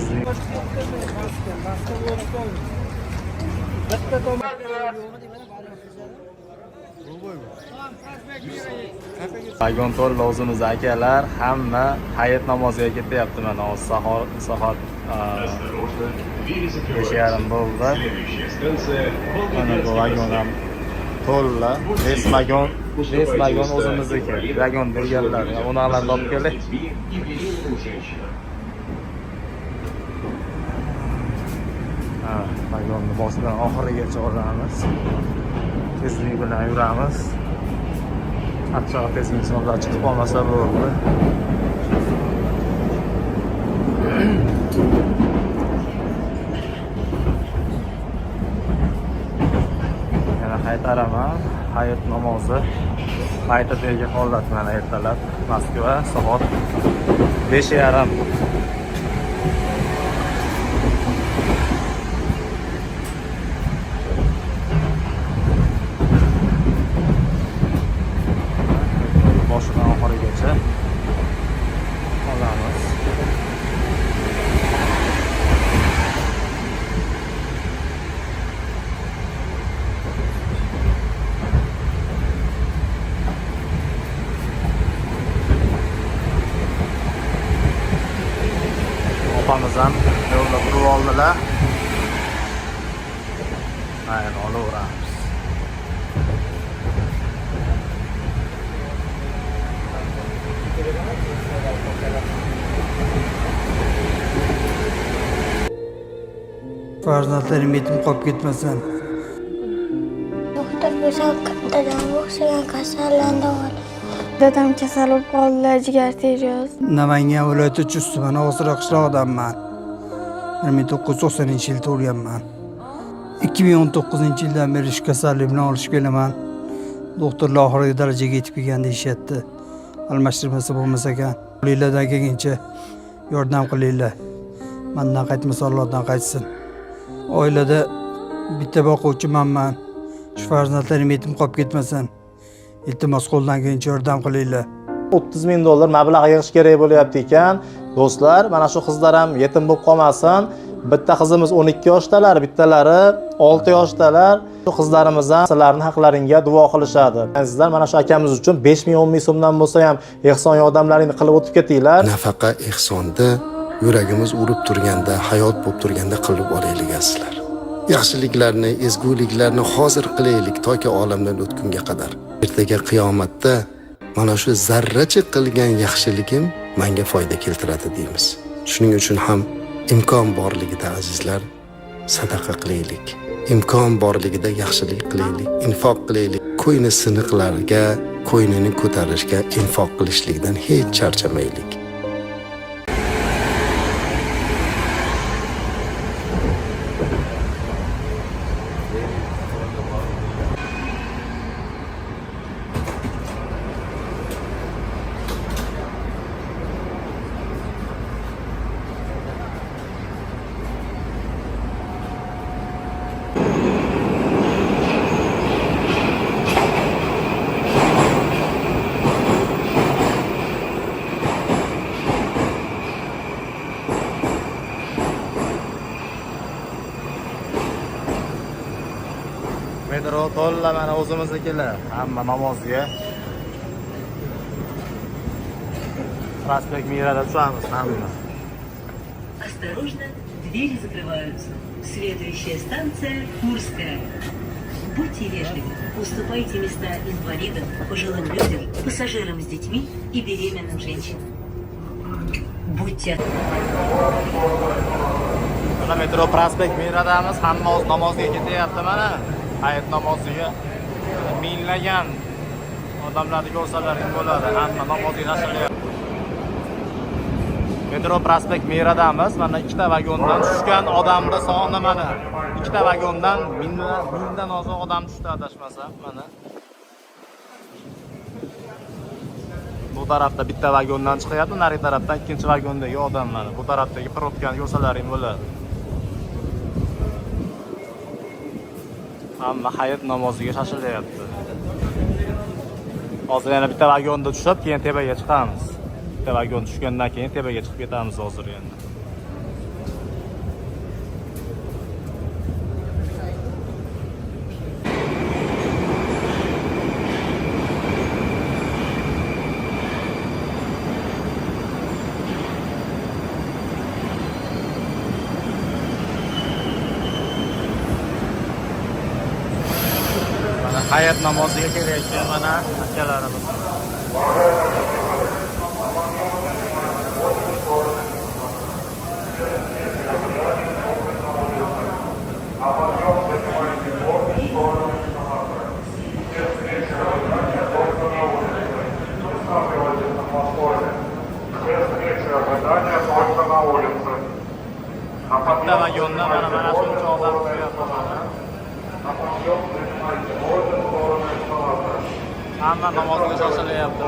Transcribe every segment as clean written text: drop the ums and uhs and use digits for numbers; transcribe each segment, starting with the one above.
tezlik. Vagon to'la o'zimiz akalar hamma hayit namoziga ketyapti. Mana hozir soat 5:30 bo'ldi. Mana bu vagon ham to'la. Res vagon o'zimizniki. Vagon berganlar. Ularni olib keldik. Vagonni boshidan oxirigacha olamiz. Tezlik bilan yuramiz. Hatto tezlik sinovlar chiqib qolmasa bo'ldi. Yana qaytaraman. Hayit namozi qaytadagi holat mana ertalab Moskva soat 5:30. Boshidan oxirigacha olamiz. Opamiz ham yo'lda turib oldilar. Ayni olaveramiz. Farzandlarim yetim qolib ketmasin. Doktor bo'lsam dadam o'xshagan kasallandi. Dadam kasal bo'lib qoldilar, jigar tejyoz. Namangan viloyati Chust tumani Og'zira qishlog'idanman. 1990-yil tug'ilganman. 2019-yildan beri shu kasallik bilan olishib kelaman. Doktorlar oxirgi darajaga yetib kelgan deyishyapti. Almashtirmasa bo'lmas ekan. Qo'linglardan kelguncha yordam qilinglar. Mendan qaytmasa Allohdan qaytsin. Oilada bitta boquvchimanman. Shu farzandlarim yetim qolib ketmasin. Iltimos qo'ldan kelguncha yordam qilinglar. $30,000 mablag' yig'ish kerak bo'lyapti ekan. Do'stlar, mana shu qizlar ham yetim bo'lib qolmasin. Bitta qizimiz 12 yoshdalar, bittalari 6 yoshdalar. Shu qizlarimiz ham sizlarning haqlaringga duo qilishadi. Sizlar mana shu akamiz uchun 5,000-10 ming so'mdan bo'lsa ham ehson yordamlaringni qilib o'tib ketinglar. Nafaqa ehsonda yuragimiz urib turganda, hayot bo'lib turganda qilib olaylik aslar. Yaxshiliklarni, ezguliklarni hozir qilaylik toki olamdan o'tgunga qadar. Ertaga qiyomatda mana shu zarracha qilgan yaxshiligim menga foyda keltiradi deymiz. Shuning uchun ham imkon borligida azizlar sadaqa qilaylik. Imkon borligida yaxshilik qilaylik, infoq qilaylik. Qo'yni siniqlarga, qo'ynini ko'tarishga infoq qilishlikdan hech charchamaylik. Metro to'la mana o'zimiznikilar. Hamma namozga. Prospekt Mirada tushamiz hamma. Осторожно, двери закрываются. Следующая станция Курская. Будьте вежливы, уступайте места инвалидам, пожилым людям, пассажирам с детьми и беременным женщинам. Будьте Metro Prospekt Miradamiz, hamma o'z namoziga ketyapti mana. Hayit namoziga minglagan odamlarni ko'rsalaring bo'ladi. Hamma namoziga tashlanyapti. Metro Prospekt Miradamiz. Mana ikkita vagondan tushgan odamni soni mana. Ikkita vagondan mingdan ozod odam tushdi adashmasam mana. Bu tarafda bitta vagondan chiqyapti, nari tarafdan ikkinchi vagondagi odamlar. Bu tarafdagi probkani ko'rsalaring bo'ladi. Hamma hayit namoziga shoshilyapti. Hozir yana bitta vagonda tushib, keyin tepaga chiqamiz. Bitta vagon tushgandan keyin tepaga chiqib ketamiz hozir endi. hayit namoziga kelayotgan mana akalarimiz. Bitta vagonda mana shuncha odam kutyapti. Hamma namozga shoshilyapti.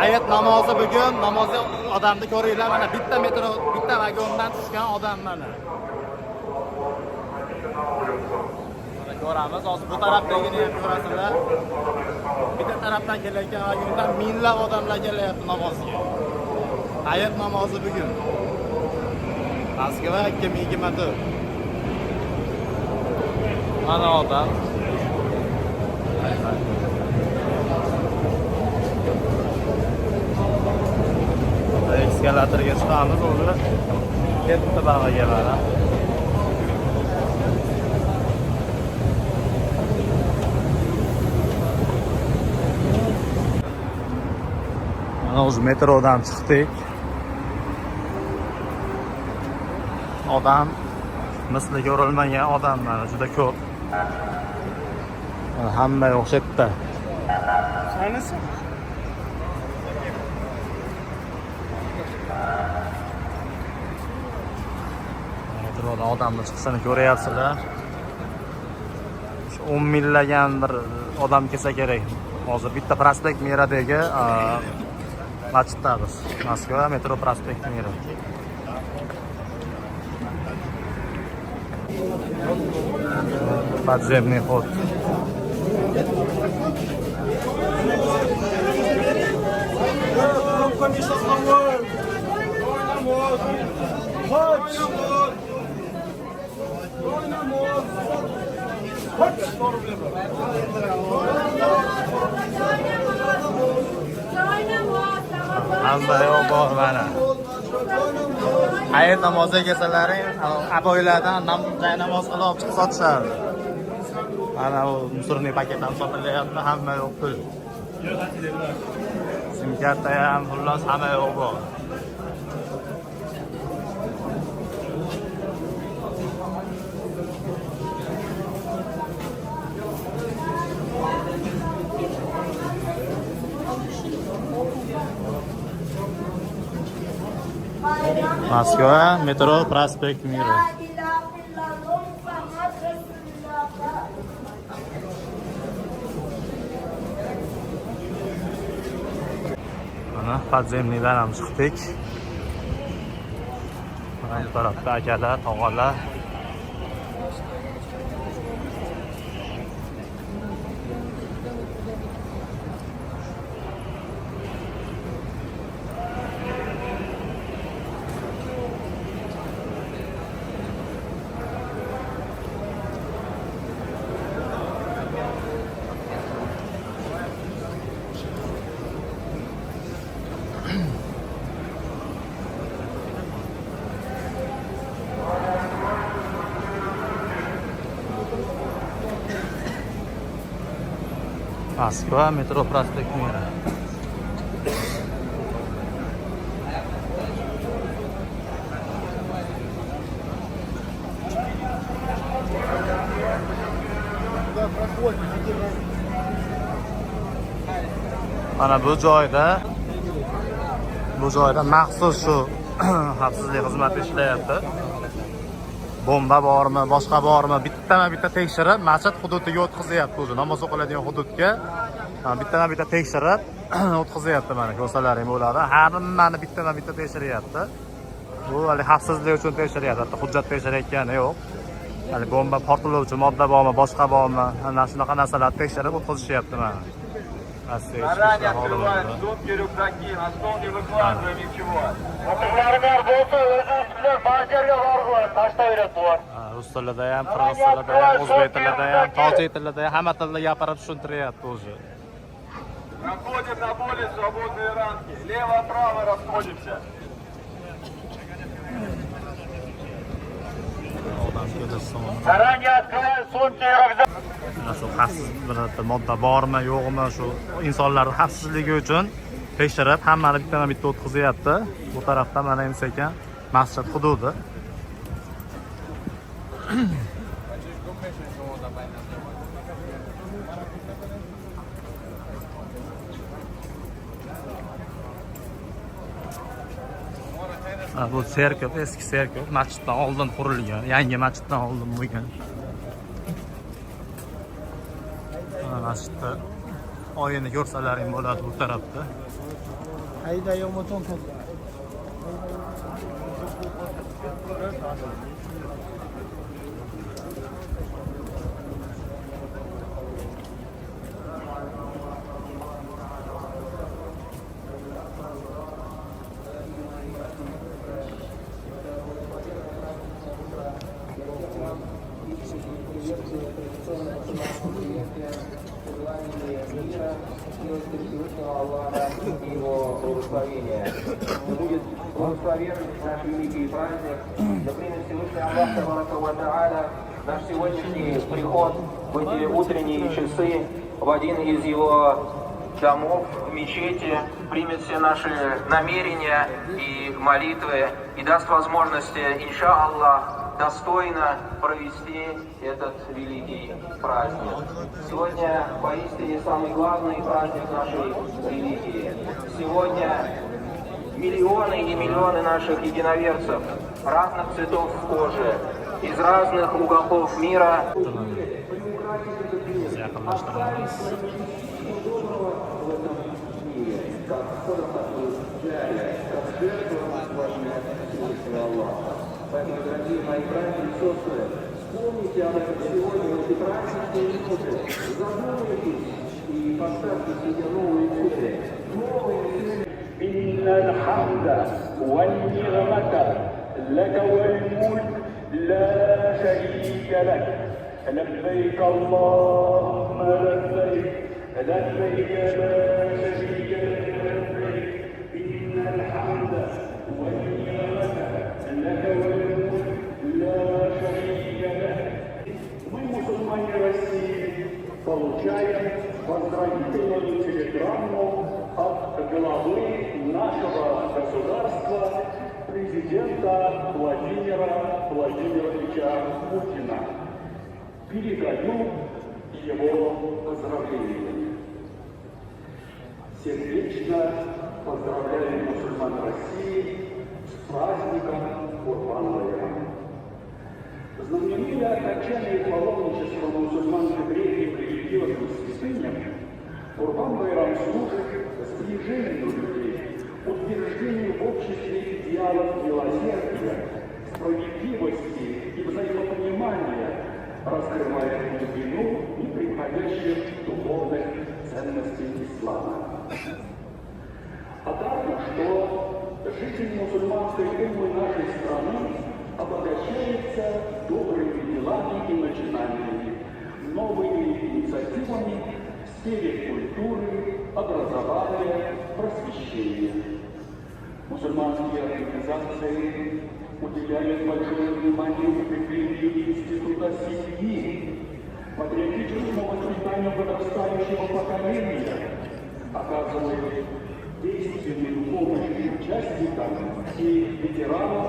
Hayit namozi bugun, namozga odamni ko'ringlar, mana bitta metro, bitta vagondan tushgan odam mana. Mana ko'ramiz, hozir bu tarafdagini ham ko'rasizlar. Bitta tarafdan kelayotgan vagondan minglab odamlar kelyapti namozga. Hayit namozi bugun. Moskva 2024. Mana odam. Eskalatorga chiqamiz, o'zi ketdi bag'aga mana. Mana o'zi metrodan chiqdik. Odam misli ko'rilmagan odam mana juda ko'p. Hamma o'xshatdi. Sanasi? Metroda odamlar chiqishini ko'ryapsizlar. 10 minglab bir odam kelsa kerak. Hozir bitta prospekt Miradagi masjiddamiz. Moskva metro prospekt Mira. Подземный ход. Hamma yo'q bor mana. Hayit namoziga kelsalaring, aboylardan namoz qilib olib chiqib sotishadi. Mana u musurniy paket ham sotilyapti, hamma yo'q pul. Sim karta ham, xullas hamma yo'q bor. Moskva metro prospekt Mira. Mana podzemniydan ham chiqdik. Mana bu tarafda akalar, tog'alar. Moskva metro prospekt Mira. Mana bu joyda maxsus shu xavfsizlik xizmati ishlayapti. Bomba bormi, boshqa bormi, bitta tekshirib, masjid hududiga o'tkazyapti o'zi. Namoz o'qiladigan hududga bitta tekshirib o'tkazyapti mana ko'rsalaring bo'ladi. Hammani bitta tekshiryapti. Bu hali xavfsizlik uchun tekshiryapti, hatto hujjat tekshirayotgani yo'q. Hali bomba portlovchi modda bormi, boshqa bormi, ana shunaqa narsalarni tekshirib o'tkazishyapti mana. Заранее открываем сумки, рюкзаки, на стол не выкладываем ничего. Otlarlar bo'lsa o'zi ustidan bajarga borib tashlab beradi. rus tilida ham, qirg'iz tilida ham, o'zbek tilida ham, tojik tilida ham, hamma tilda gapirib tushuntiryapti o'zi. Проходим на более свободные рамки. Лево-право расходимся. Заранее открывай сумки и рюкзак. Shu xavfsiz bir modda bormi, yo'qmi, shu insonlarning xavfsizligi uchun tekshirib, hammani bittama-bitta o'tkazyapti. Bu tarafda mana endi sekin masjid hududi. Bu serkov, eski serkov, masjiddan oldin qurilgan, yangi masjiddan oldin bo'lgan. Masjidda oyini ko'rsalaring bo'ladi bu tarafda. Hayda yo'moton. Его благословение. Да будет благословен наш великий праздник. Да примет Всевышний Аллах Табарака ва Тааля наш сегодняшний приход в эти утренние часы в один из его домов, в мечети, примет все наши намерения и молитвы и даст возможность, инша Аллах, достойно провести этот великий праздник. Сегодня поистине самый главный праздник нашей религии. Сегодня миллионы и миллионы наших единоверцев разных цветов кожи из разных уголков мира. Поэтому, дорогие мои братья и сестры, вспомните об этом сегодня, в эти праздничные минуты, задумайтесь и поставьте себе новые цели. إن الحمد والنعمة لك والملك لا شريك لك لبيك اللهم لبيك لبيك لا شريك لك لبيك إن الحمد والنعمة لك والملك لا شريك لك. Мы, мусульмане России, получаем поздравительную телеграмму от главы нашего государства, президента Владимира Владимировича Путина. Передаю его поздравления. Сердечно поздравляю мусульман России с праздником Курбан-Байрам. Знаменуя окончание паломничества мусульман к древним религиозным святыням, Курбан-Байрам служит сближению людей, утверждению в обществе идеалов милосердия, справедливости и взаимопонимания, раскрывая глубину неприходящих духовных ценностей ислама. Однако, что жизнь мусульманской уммы нашей страны обогащается добрыми делами и начинаниями, новыми инициативами в сфере культуры, образования, просвещения. Мусульманские организации уделяют большое внимание укреплению института семьи, патриотическому воспитанию подрастающего поколения, оказывают действенную помощь участникам и ветеранам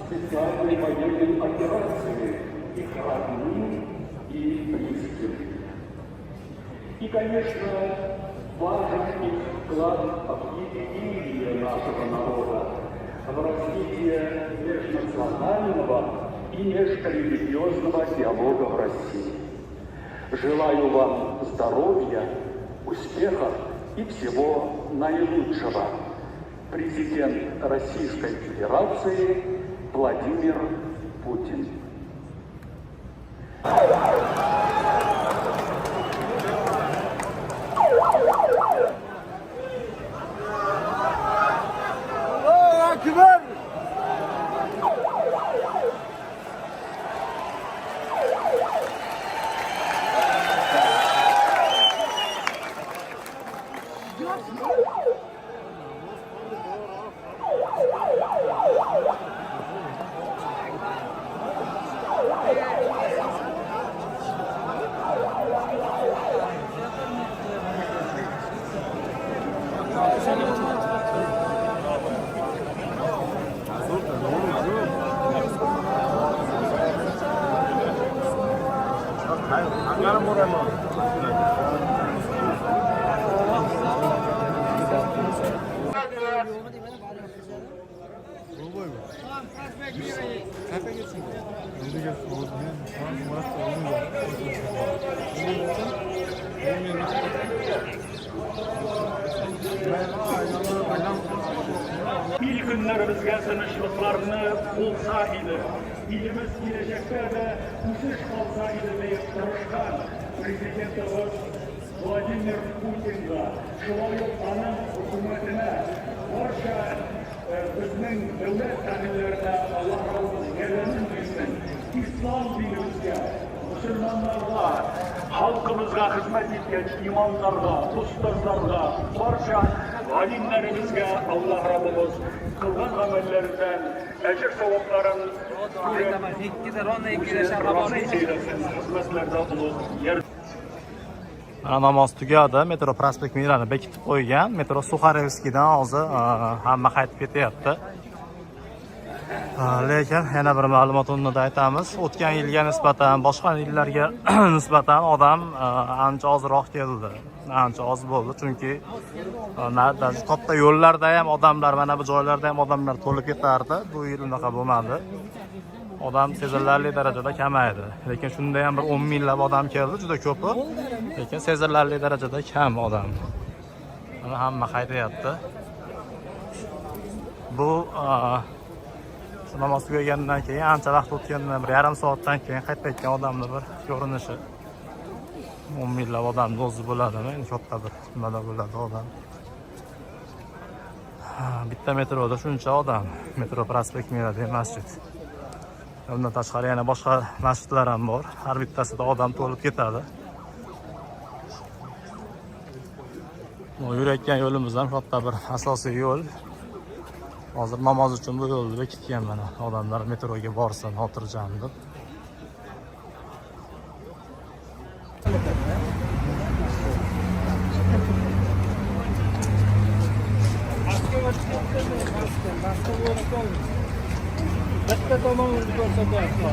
специальной военной операции, их родным и близким. И, конечно, важен их вклад в единение нашего народа, в развитие межнационального и межрелигиозного диалога в России. Желаю вам здоровья, успехов и всего наилучшего. Президент Российской Федерации Владимир Путин. İlk günlerimizge sınışlıklarını bulsaydı, ilimiz gelecekte de uçuş kalsaydı diye konuşkan Prezidentimiz Vladimir Putin'ga, Şulayev'nin hükümetine, barcha bizning devlet tarihlerine Allah razı gelenin bilsin, İslam dinimizge, Müslümanlarga, halkımızga hizmet etken imamlarga, ustazlarga, barcha alimlerimizge Allah Rabbimiz kılgan amellerinden ecir sevapların hizmetlerde bulup yer. Namoz tugadi, metro prospekt Mirani bekitib qo'ygan. Metro Sukharevskiydan hozir hamma qaytib ketyapti. Lekin yana bir ma'lumotni da aytamiz. O'tgan yilga nisbatan, boshqa yillarga nisbatan odam ancha ozroq keldi. Ancha oz bo'ldi, chunki katta yo'llarda ham odamlar, mana bu joylarda ham odamlar to'lib ketardi. Bu yil unaqa bo'lmadi. Odam sezilarli darajada kamaydi. Lekin shunda ham bir 10 minglab odam keldi, juda ko'pi. Lekin sezilarli darajada kam odam. Mana hamma qaytyapti. Bu namoz tugagandan keyin, ancha vaqt o'tgandan, bir yarim soatdan keyin qaytayotgan odamlar bir ko'rinishi 10 minglab odamni o'zi bo'ladimi? Endi katta bir nimada bo'ladi odam. Bitta metroda shuncha odam. Metro prospekt Mirada masjid. Undan tashqari yana boshqa masjidlar ham bor. Har bittasida odam to'lib ketadi. Bu yurayotgan yo'limiz ham katta bir asosiy yo'l. Hozir namoz uchun bu yo'lni bekitgan mana. Odamlar metroga borsin, xotirjam deb. Bitta tomonini ko'rsatyapti.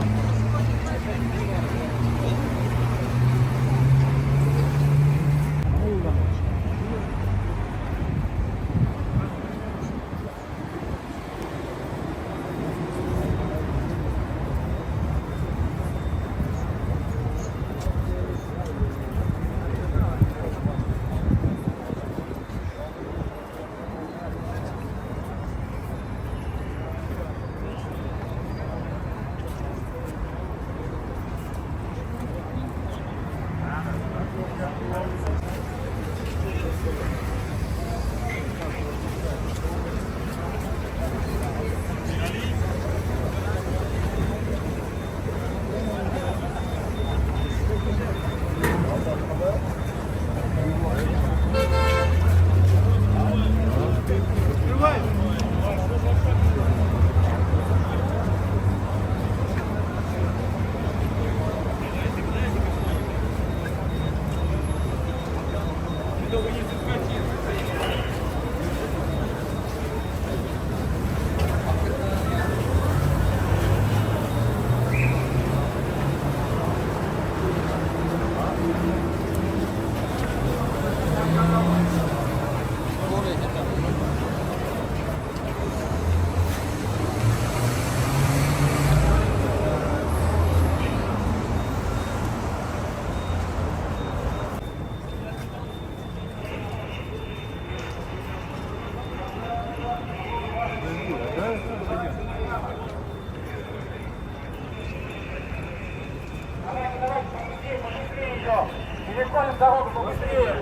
Переходим дорогу побыстрее.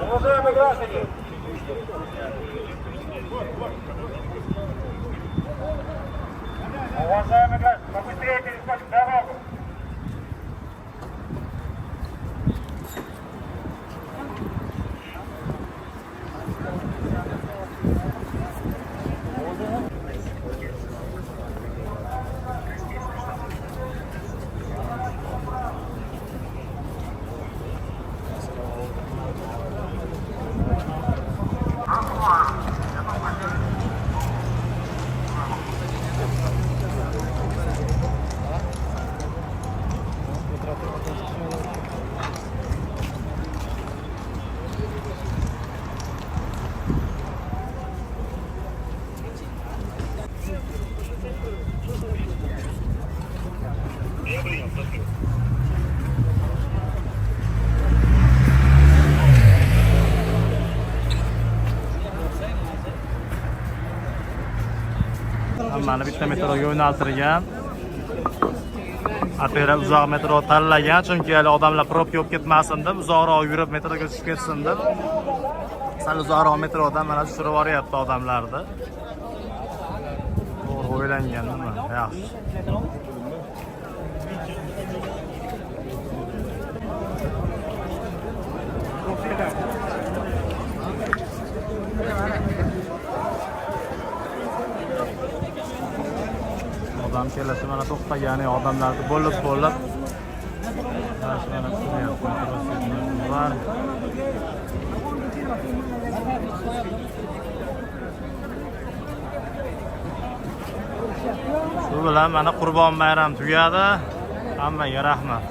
Уважаемые граждане. Уважаемые граждане, побыстрее переходим дорогу. Hammani bitta metroga yo'naltirgan. Opera uzoq metro tanlagan, chunki hali odamlar probka bo'lib ketmasin deb, uzoqroq yurib metroga tushib ketsin deb. Sal uzoqroq metrodan mana tushirib yuboryapti odamlarni. To'g'ri o'ylangan nima? Yaxshi. Odam kelasi mana to'xtagan, odamlarni bo'lib mana shu bilan mana Qurbon bayrami tugadi. Hammaga rahmat.